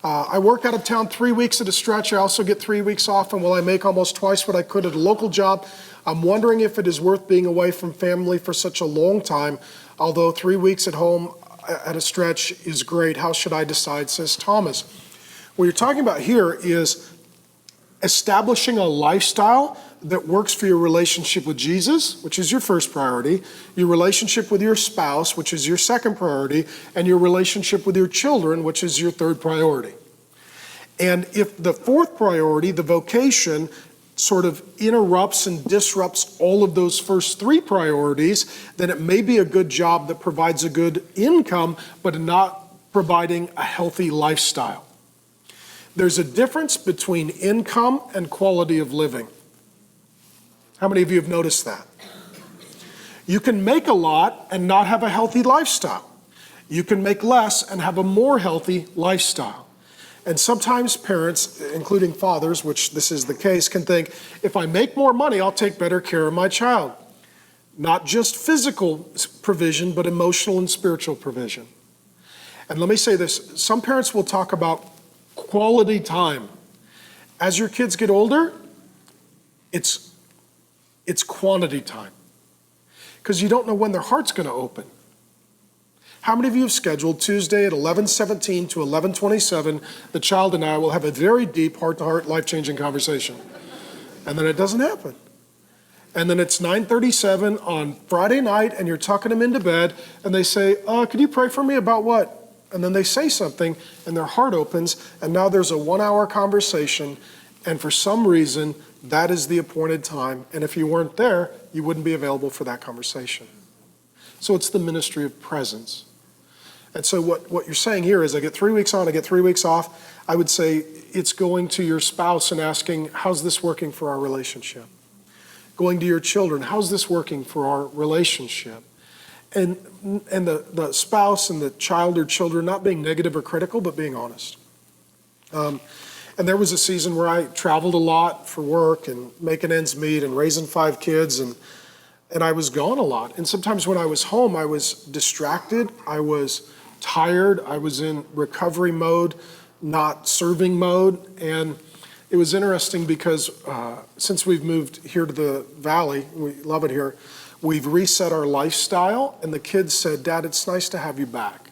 I work out of town 3 weeks at a stretch. I also get 3 weeks off, and while I make almost twice what I could at a local job, I'm wondering if it is worth being away from family for such a long time. Although 3 weeks at home at a stretch is great, how should I decide, says Thomas. What you're talking about here is establishing a lifestyle that works for your relationship with Jesus, which is your first priority, your relationship with your spouse, which is your second priority, and your relationship with your children, which is your third priority. And if the fourth priority, the vocation, sort of interrupts and disrupts all of those first three priorities, then it may be a good job that provides a good income, but not providing a healthy lifestyle. There's a difference between income and quality of living. How many of you have noticed that? You can make a lot and not have a healthy lifestyle. You can make less and have a more healthy lifestyle. And sometimes parents, including fathers, which this is the case, can think, if I make more money, I'll take better care of my child. Not just physical provision, but emotional and spiritual provision. And let me say this, some parents will talk about quality time. As your kids get older, it's quantity time. Because you don't know when their heart's going to open. How many of you have scheduled Tuesday at 11:17 to 11:27, the child and I will have a very deep, heart-to-heart, life-changing conversation. And then it doesn't happen. And then it's 9:37 on Friday night, and you're tucking them into bed, and they say, could you pray for me about what? And then they say something, and their heart opens, and now there's a 1-hour conversation, and for some reason, that is the appointed time. And if you weren't there, you wouldn't be available for that conversation. So it's the ministry of presence. And so what you're saying here is I get 3 weeks on, I get 3 weeks off. I would say it's going to your spouse and asking, how's this working for our relationship? Going to your children, how's this working for our relationship? And the spouse and the child or children not being negative or critical, but being honest. And there was a season where I traveled a lot for work and making ends meet and raising 5 kids, and I was gone a lot. And sometimes when I was home, I was distracted, I was tired, I was in recovery mode, not serving mode. And it was interesting because since we've moved here to the valley, we love it here, we've reset our lifestyle, and the kids said, Dad, it's nice to have you back.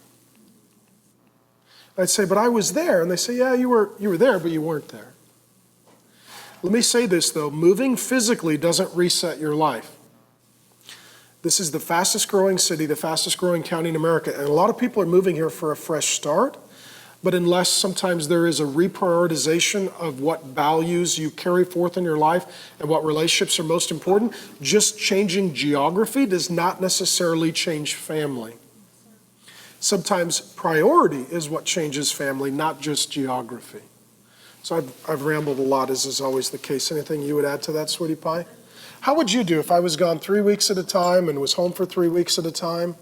I'd say, but I was there. And they say, yeah, you were there, but you weren't there. Let me say this, though. Moving physically doesn't reset your life. This is the fastest growing city, the fastest growing county in America. And a lot of people are moving here for a fresh start. But unless sometimes there is a reprioritization of what values you carry forth in your life and what relationships are most important, just changing geography does not necessarily change family. Sometimes priority is what changes family, not just geography. So I've rambled a lot, as is always the case. Anything you would add to that, Sweetie Pie? How would you do if I was gone 3 weeks at a time and was home for 3 weeks at a time?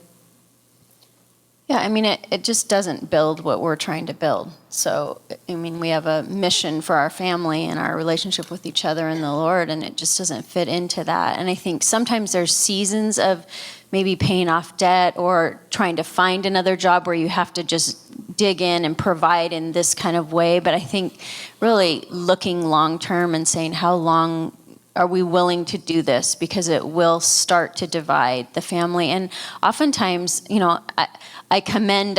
Yeah, I mean, it just doesn't build what we're trying to build. So, I mean, we have a mission for our family and our relationship with each other and the Lord, and it just doesn't fit into that. And I think sometimes there's seasons of maybe paying off debt or trying to find another job where you have to just dig in and provide in this kind of way. But I think really looking long term and saying, how long are we willing to do this? Because it will start to divide the family. And oftentimes, I commend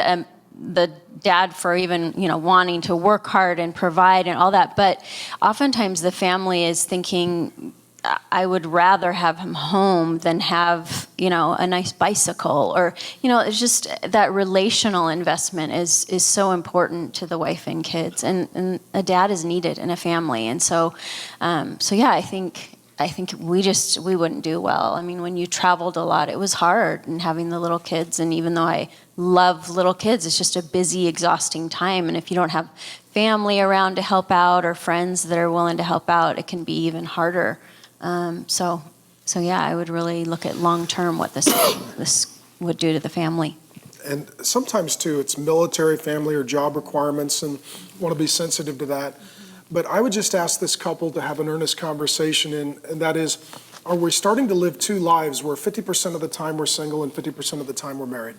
the dad for even, wanting to work hard and provide and all that. But oftentimes the family is thinking, I would rather have him home than have, a nice bicycle, or, it's just that relational investment is so important to the wife and kids, and a dad is needed in a family. And so yeah, I think we wouldn't do well. I mean, when you traveled a lot, it was hard, and having the little kids, and even though I love little kids, it's just a busy, exhausting time. And if you don't have family around to help out or friends that are willing to help out, it can be even harder. So yeah, I would really look at long term what this would do to the family. And sometimes too, it's military, family, or job requirements, and want to be sensitive to that. But I would just ask this couple to have an earnest conversation, and that is, are we starting to live two lives where 50% of the time we're single and 50% of the time we're married?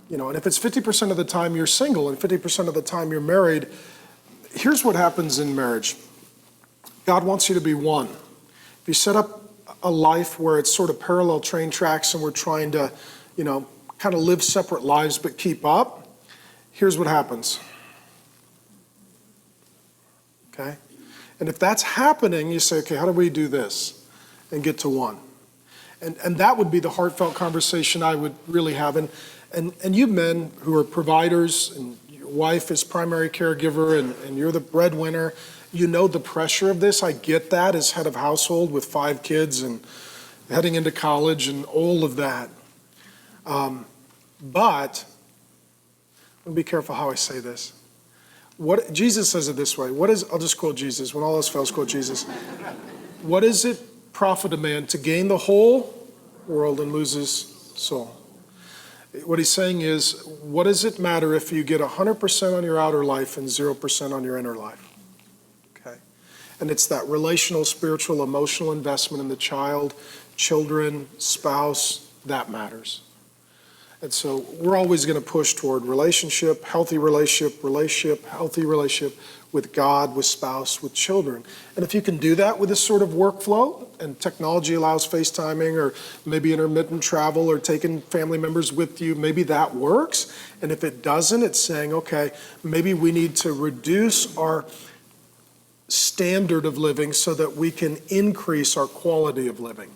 And if it's 50% of the time you're single and 50% of the time you're married, here's what happens in marriage. God wants you to be one. If you set up a life where it's sort of parallel train tracks and we're trying to, kind of live separate lives but keep up, here's what happens. Okay? And if that's happening, you say, okay, how do we do this and get to one? And that would be the heartfelt conversation I would really have. And you men who are providers, and your wife is primary caregiver, and you're the breadwinner, you know the pressure of this. I get that as head of household with 5 kids and heading into college and all of that. But, I'm be careful how I say this. What Jesus says it this way. I'll just quote Jesus. When all else fails, quote Jesus. What does it profit a man to gain the whole world and lose his soul? What he's saying is, what does it matter if you get 100% on your outer life and 0% on your inner life? Okay? And it's that relational, spiritual, emotional investment in the child, children, spouse, that matters. And so we're always going to push toward relationship, healthy relationship, healthy relationship with God, with spouse, with children. And if you can do that with this sort of workflow, and technology allows FaceTiming or maybe intermittent travel or taking family members with you, maybe that works. And if it doesn't, it's saying, okay, maybe we need to reduce our standard of living so that we can increase our quality of living.